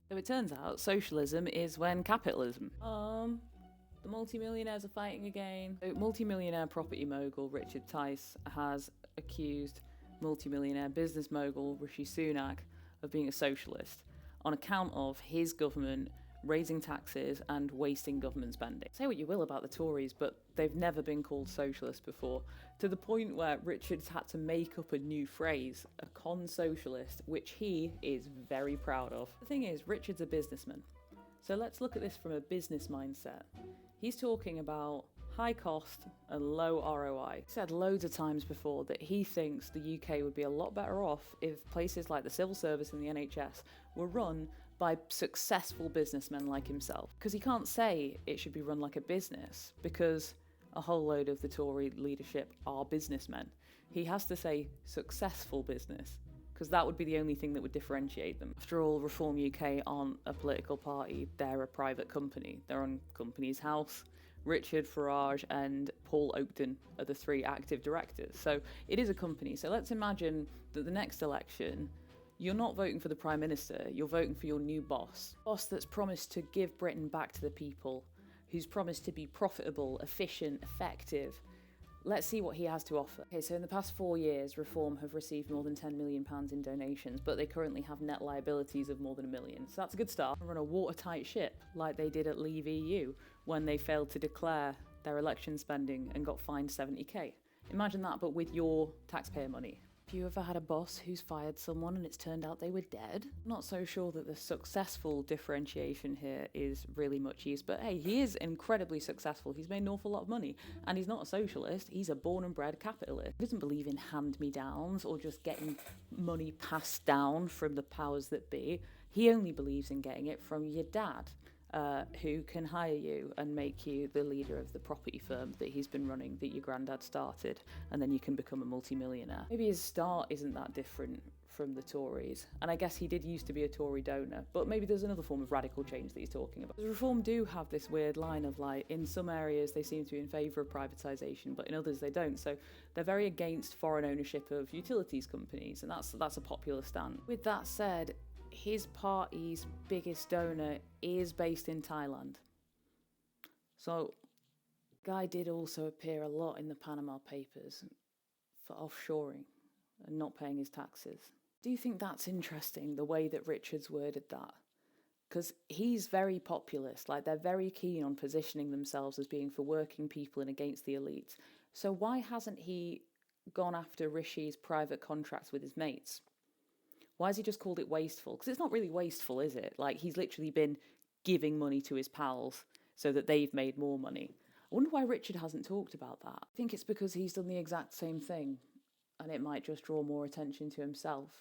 So it turns out socialism is when capitalism. The multimillionaires are fighting again. So multimillionaire property mogul Richard Tice has accused multimillionaire business mogul Rishi Sunak of being a socialist on account of his government raising taxes and wasting government spending. Say what you will about the Tories, but they've never been called socialist before, to the point where Richard's had to make up a new phrase, a con-socialist, which he is very proud of. The thing is, Richard's a businessman. So let's look at this from a business mindset. He's talking about high cost and low ROI. He said loads of times before that he thinks the UK would be a lot better off if places like the civil service and the NHS were run by successful businessmen like himself. Because he can't say it should be run like a business, because a whole load of the Tory leadership are businessmen. He has to say successful business, because that would be the only thing that would differentiate them. After all, Reform UK aren't a political party, they're a private company. They're on Companies House. Richard Farage and Paul Oakton are the three active directors. So it is a company. So let's imagine that the next election, you're not voting for the Prime Minister, you're voting for your new boss. Boss that's promised to give Britain back to the people, who's promised to be profitable, efficient, effective. Let's see what he has to offer. Okay, so in the past 4 years, Reform have received more than £10 million in donations, but they currently have net liabilities of more than £1 million. So that's a good start. Run a watertight ship, like they did at Leave EU, when they failed to declare their election spending and got fined 70k. Imagine that, but with your taxpayer money. Have you ever had a boss who's fired someone and it's turned out they were dead? I'm not so sure that the successful differentiation here is really much use, but hey, he is incredibly successful. He's made an awful lot of money, and he's not a socialist, he's a born and bred capitalist. He doesn't believe in hand-me-downs or just getting money passed down from the powers that be. He only believes in getting it from your dad, who can hire you and make you the leader of the property firm that he's been running, that your granddad started, and then you can become a multimillionaire. Maybe his start isn't that different from the Tories, and I guess he did used to be a Tory donor, but maybe there's another form of radical change that he's talking about. The Reform do have this weird line of, like, in some areas they seem to be in favour of privatisation, but in others they don't, so they're very against foreign ownership of utilities companies, and that's a popular stand. With that said, his party's biggest donor is based in Thailand. So, Guy did also appear a lot in the Panama Papers for offshoring and not paying his taxes. Do you think that's interesting, the way that Richard's worded that? Because he's very populist, like they're very keen on positioning themselves as being for working people and against the elites. So why hasn't he gone after Rishi's private contracts with his mates? Why has he just called it wasteful? Because it's not really wasteful, is it? Like, he's literally been giving money to his pals so that they've made more money. I wonder why Richard hasn't talked about that. I think it's because he's done the exact same thing, and it might just draw more attention to himself.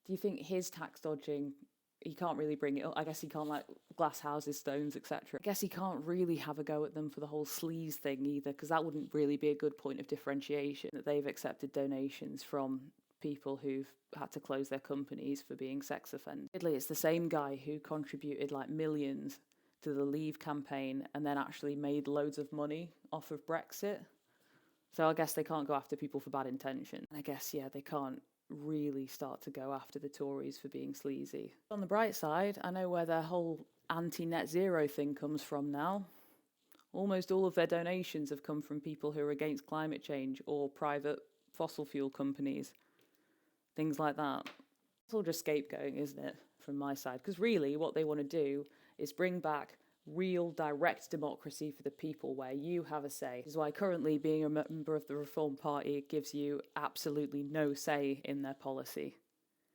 Do you think his tax dodging, he can't really bring it up? I guess he can't, like, glass houses, stones, etc. I guess he can't really have a go at them for the whole sleaze thing either, because that wouldn't really be a good point of differentiation, that they've accepted donations from people who've had to close their companies for being sex offenders. It's the same guy who contributed like millions to the Leave campaign and then actually made loads of money off of Brexit. So I guess they can't go after people for bad intention. And I guess, yeah, they can't really start to go after the Tories for being sleazy. On the bright side, I know where their whole anti-net zero thing comes from now. Almost all of their donations have come from people who are against climate change or private fossil fuel companies. Things like that. It's all just scapegoating, isn't it, from my side? Because really what they want to do is bring back real direct democracy for the people where you have a say. This is why currently being a member of the Reform Party gives you absolutely no say in their policy.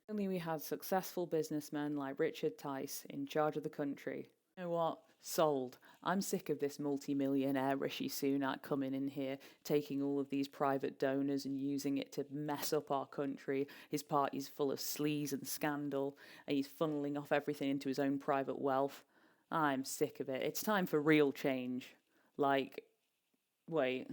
If only we had successful businessmen like Richard Tice in charge of the country. You know what? Sold. I'm sick of this multi-millionaire Rishi Sunak coming in here, taking all of these private donors and using it to mess up our country. His party's full of sleaze and scandal, and he's funneling off everything into his own private wealth. I'm sick of it. It's time for real change. Like, wait...